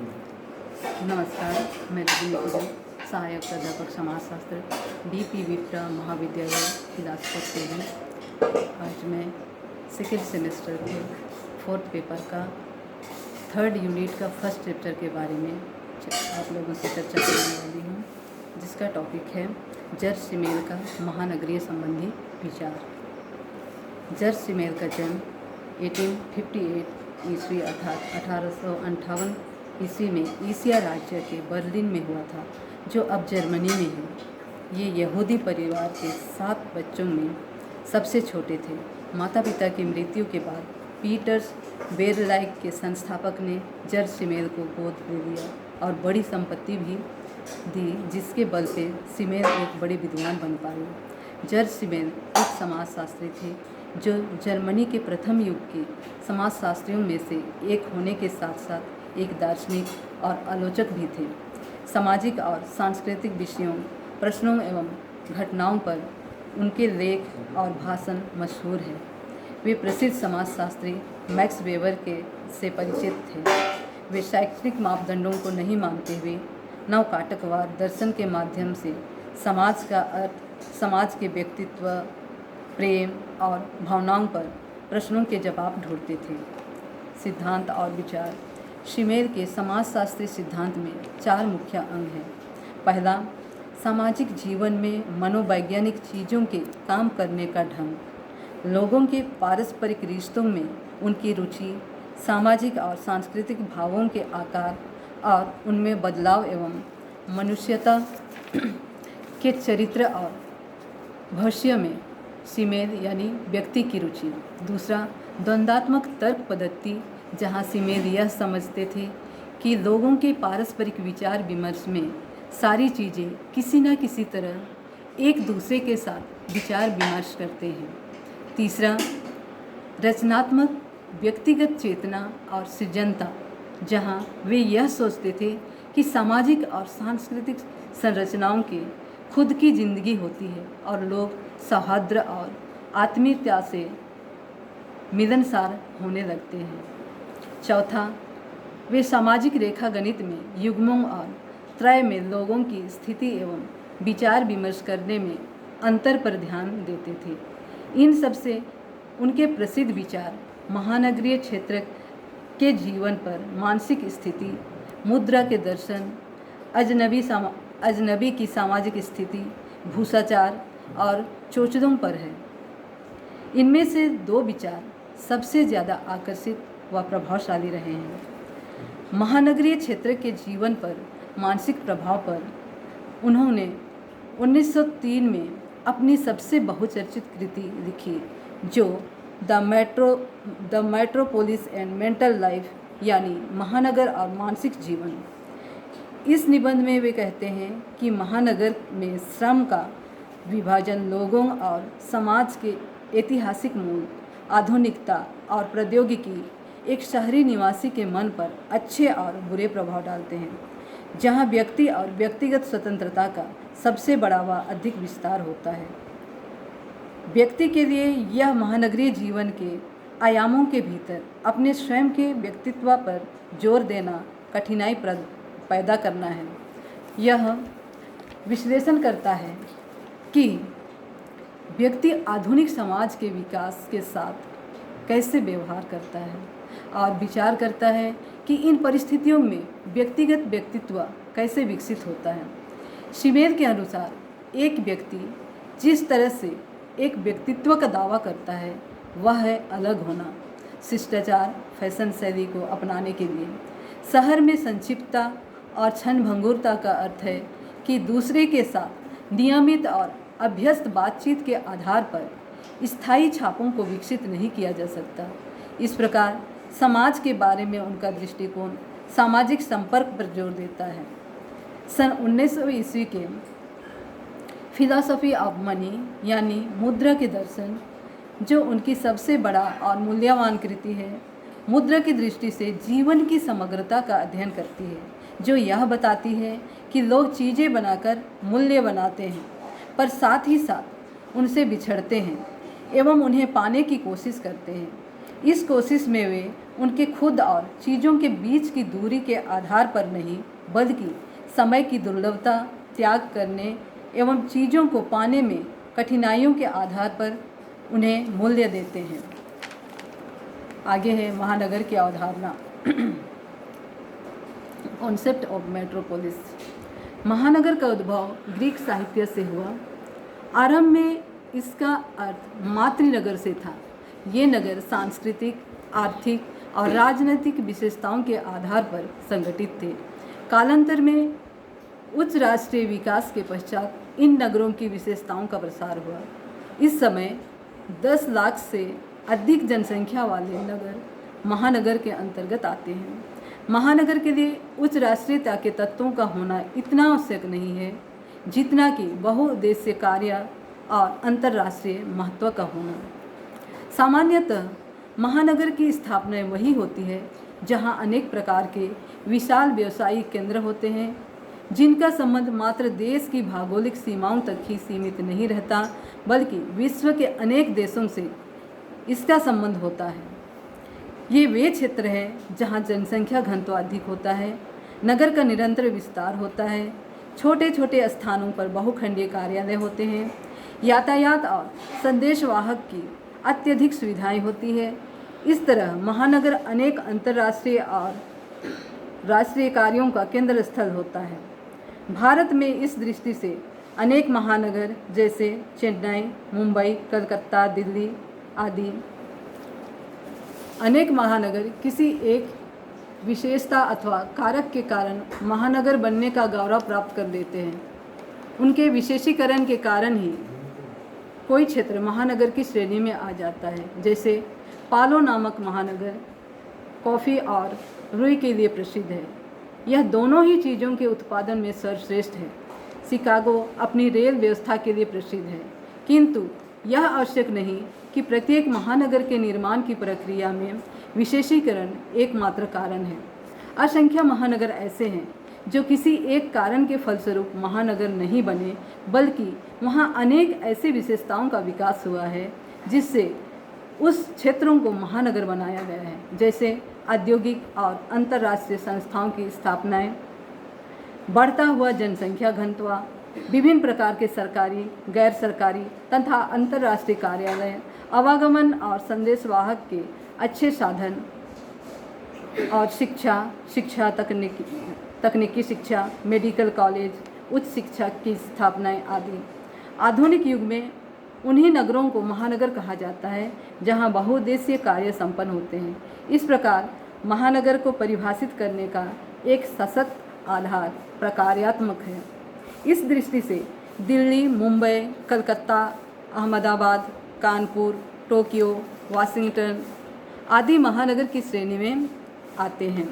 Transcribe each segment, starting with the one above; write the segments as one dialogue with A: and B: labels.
A: नमस्कार, मैं रजनी कुजूर, सहायक प्राध्यापक समाजशास्त्र डीपी विप्रा महाविद्यालय बिलासपुर से हूँ। आज मैं सेकेंड सेमेस्टर के फोर्थ पेपर का थर्ड यूनिट का फर्स्ट चैप्टर के बारे में आप लोगों से चर्चा करने वाली हूँ, जिसका टॉपिक है जर्सिमेल का महानगरीय संबंधी विचार। जर्सिमेल का जन्म 1858 ईस्वी अर्थात 1858 ईस्वी में एशिया राज्य के बर्लिन में हुआ था, जो अब जर्मनी में है। ये यहूदी परिवार के 7 बच्चों में सबसे छोटे थे। माता पिता की मृत्यु के बाद पीटर्स बेरलाइक के संस्थापक ने जर्सिमेल को गोद ले लिया और बड़ी संपत्ति भी दी, जिसके बल पे सिमेल एक बड़े विद्वान बन पाए। जर्सिमेल एक समाजशास्त्री थे, जो जर्मनी के प्रथम युग के समाजशास्त्रियों में से एक होने के साथ साथ एक दार्शनिक और आलोचक भी थे। सामाजिक और सांस्कृतिक विषयों, प्रश्नों एवं घटनाओं पर उनके लेख और भाषण मशहूर हैं। वे प्रसिद्ध समाजशास्त्री मैक्स वेबर के से परिचित थे। वे शैक्षणिक मापदंडों को नहीं मानते हुए नवकाटकवाद दर्शन के माध्यम से समाज का अर्थ, समाज के व्यक्तित्व, प्रेम और भावनाओं पर प्रश्नों के जवाब ढूंढते थे। सिद्धांत और विचार। सिमेल के समाजशास्त्री सिद्धांत में 4 मुख्य अंग हैं। पहला, सामाजिक जीवन में मनोवैज्ञानिक चीज़ों के काम करने का ढंग, लोगों के पारस्परिक रिश्तों में उनकी रुचि, सामाजिक और सांस्कृतिक भावों के आकार और उनमें बदलाव एवं मनुष्यता के चरित्र और भविष्य में सिमेल यानी व्यक्ति की रुचि। दूसरा, द्वंद्वात्मक तर्क पद्धति, जहाँ सिमेल यह समझते थे कि लोगों के पारस्परिक विचार विमर्श में सारी चीज़ें किसी न किसी तरह एक दूसरे के साथ विचार विमर्श करते हैं। तीसरा, रचनात्मक व्यक्तिगत चेतना और सृजनता, जहाँ वे यह सोचते थे कि सामाजिक और सांस्कृतिक संरचनाओं की खुद की जिंदगी होती है और लोग सौहार्द और आत्मीयता से मिलनसार होने लगते हैं। चौथा, वे सामाजिक रेखा गणित में युग्मों और त्रय में लोगों की स्थिति एवं विचार विमर्श करने में अंतर पर ध्यान देते थे। इन सब से उनके प्रसिद्ध विचार महानगरीय क्षेत्र के जीवन पर, मानसिक स्थिति, मुद्रा के दर्शन, अजनबी की सामाजिक स्थिति, भूषाचार और चोचलों पर है। इनमें से 2 विचार सबसे ज़्यादा आकर्षित व प्रभावशाली रहे हैं। महानगरीय क्षेत्र के जीवन पर मानसिक प्रभाव पर उन्होंने 1903 में अपनी सबसे बहुचर्चित कृति लिखी, जो the metropolis and mental life यानी महानगर और मानसिक जीवन। इस निबंध में वे कहते हैं कि महानगर में श्रम का विभाजन लोगों और समाज के ऐतिहासिक मूल, आधुनिकता और प्रौद्योगिकी एक शहरी निवासी के मन पर अच्छे और बुरे प्रभाव डालते हैं, जहां व्यक्ति और व्यक्तिगत स्वतंत्रता का सबसे बड़ा व अधिक विस्तार होता है। व्यक्ति के लिए यह महानगरीय जीवन के आयामों के भीतर अपने स्वयं के व्यक्तित्व पर जोर देना कठिनाई पैदा करना है। यह विश्लेषण करता है कि व्यक्ति आधुनिक समाज के विकास के साथ कैसे व्यवहार करता है और विचार करता है कि इन परिस्थितियों में व्यक्तिगत व्यक्तित्व कैसे विकसित होता है। सिमेल के अनुसार एक व्यक्ति जिस तरह से एक व्यक्तित्व का दावा करता है, वह है अलग होना, शिष्टाचार, फैशन शैली को अपनाने के लिए। शहर में संक्षिप्तता और क्षणभंगुरता का अर्थ है कि दूसरे के साथ नियमित और अभ्यस्त बातचीत के आधार पर स्थायी छापों को विकसित नहीं किया जा सकता। इस प्रकार समाज के बारे में उनका दृष्टिकोण सामाजिक संपर्क पर जोर देता है। सन 1900 ईस्वी के फिलॉसफी ऑफ मनी यानी मुद्रा के दर्शन, जो उनकी सबसे बड़ा और मूल्यवान कृति है, मुद्रा की दृष्टि से जीवन की समग्रता का अध्ययन करती है, जो यह बताती है कि लोग चीज़ें बनाकर मूल्य बनाते हैं, पर साथ ही साथ उनसे बिछड़ते हैं एवं उन्हें पाने की कोशिश करते हैं। इस कोशिश में वे उनके खुद और चीज़ों के बीच की दूरी के आधार पर नहीं, बल्कि समय की दुर्लभता, त्याग करने एवं चीज़ों को पाने में कठिनाइयों के आधार पर उन्हें मूल्य देते हैं। आगे है महानगर की अवधारणा। Concept of metropolis. महानगर का उद्भव ग्रीक साहित्य से हुआ। आरंभ में इसका अर्थ मातृनगर से था। ये नगर सांस्कृतिक, आर्थिक और राजनीतिक विशेषताओं के आधार पर संगठित थे। कालांतर में उच्च राष्ट्रीय विकास के पश्चात इन नगरों की विशेषताओं का प्रसार हुआ। इस समय 10 लाख से अधिक जनसंख्या वाले नगर महानगर के अंतर्गत आते हैं। महानगर के लिए उच्च राष्ट्रीयता के तत्वों का होना इतना आवश्यक नहीं है जितना कि बहुउद्देशीय कार्य और अंतर्राष्ट्रीय महत्व का होना। सामान्यतः महानगर की स्थापना वही होती है जहां अनेक प्रकार के विशाल व्यावसायिक केंद्र होते हैं, जिनका संबंध मात्र देश की भौगोलिक सीमाओं तक ही सीमित नहीं रहता, बल्कि विश्व के अनेक देशों से इसका संबंध होता है। ये वे क्षेत्र हैं जहां जनसंख्या घनत्व अधिक होता है, नगर का निरंतर विस्तार होता है, छोटे छोटे स्थानों पर बहुखंडीय कार्यालय होते हैं, यातायात और संदेशवाहक की अत्यधिक सुविधाएं होती है। इस तरह महानगर अनेक अंतर्राष्ट्रीय और राष्ट्रीय कार्यों का केंद्र स्थल होता है। भारत में इस दृष्टि से अनेक महानगर जैसे चेन्नई, मुंबई, कलकत्ता, दिल्ली आदि अनेक महानगर किसी एक विशेषता अथवा कारक के कारण महानगर बनने का गौरव प्राप्त कर लेते हैं। उनके विशेषीकरण के कारण ही कोई क्षेत्र महानगर की श्रेणी में आ जाता है। जैसे पालो नामक महानगर कॉफ़ी और रुई के लिए प्रसिद्ध है। यह दोनों ही चीज़ों के उत्पादन में सर्वश्रेष्ठ है। शिकागो अपनी रेल व्यवस्था के लिए प्रसिद्ध है, किंतु यह आवश्यक नहीं कि प्रत्येक महानगर के निर्माण की प्रक्रिया में विशेषीकरण एकमात्र कारण है। असंख्य महानगर ऐसे हैं जो किसी एक कारण के फलस्वरूप महानगर नहीं बने, बल्कि वहाँ अनेक ऐसी विशेषताओं का विकास हुआ है जिससे उस क्षेत्रों को महानगर बनाया गया है। जैसे औद्योगिक और अंतर्राष्ट्रीय संस्थाओं की स्थापनाएं, बढ़ता हुआ जनसंख्या घनत्व, विभिन्न प्रकार के सरकारी, गैर सरकारी तथा अंतर्राष्ट्रीय कार्यालय, आवागमन और संदेशवाहक के अच्छे साधन और शिक्षा तकनीकी शिक्षा, मेडिकल कॉलेज, उच्च शिक्षा की स्थापनाएं आदि। आधुनिक युग में उन्हीं नगरों को महानगर कहा जाता है जहां बहुउद्देशीय कार्य संपन्न होते हैं। इस प्रकार महानगर को परिभाषित करने का एक सशक्त आधार प्रकार्यात्मक है। इस दृष्टि से दिल्ली, मुंबई, कलकत्ता, अहमदाबाद, कानपुर, टोक्यो, वाशिंगटन आदि महानगर की श्रेणी में आते हैं।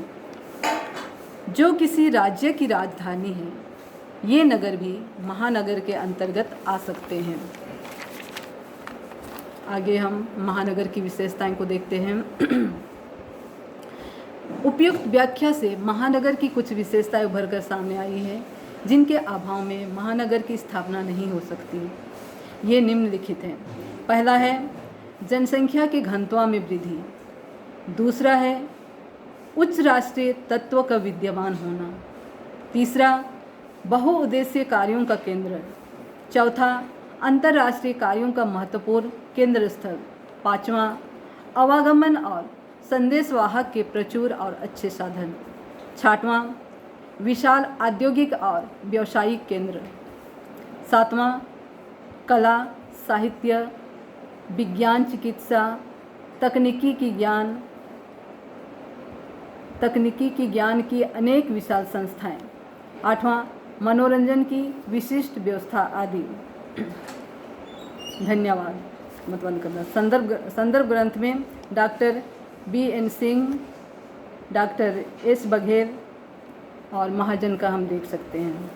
A: जो किसी राज्य की राजधानी है, ये नगर भी महानगर के अंतर्गत आ सकते हैं। आगे हम महानगर की विशेषताएं को देखते हैं। उपयुक्त व्याख्या से महानगर की कुछ विशेषताएं उभरकर सामने आई है जिनके अभाव में महानगर की स्थापना नहीं हो सकती। ये निम्नलिखित हैं। पहला है जनसंख्या के घनत्व में वृद्धि। दूसरा है उच्च राष्ट्रीय तत्व का विद्यमान होना। तीसरा बहुउद्देशीय कार्यों का केंद्र। चौथा अंतर्राष्ट्रीय कार्यों का महत्वपूर्ण केंद्र स्थल। पाँचवा आवागमन और संदेशवाहक के प्रचुर और अच्छे साधन। छठवां विशाल औद्योगिक और व्यावसायिक केंद्र। सातवां कला, साहित्य, विज्ञान, चिकित्सा, तकनीकी ज्ञान की अनेक विशाल संस्थाएं। आठवां मनोरंजन की विशिष्ट व्यवस्था आदि। धन्यवाद। मतवन करना। संदर्भ ग्रंथ में doctor B.N. Singh, doctor S. Baghel और महाजन का हम देख सकते हैं।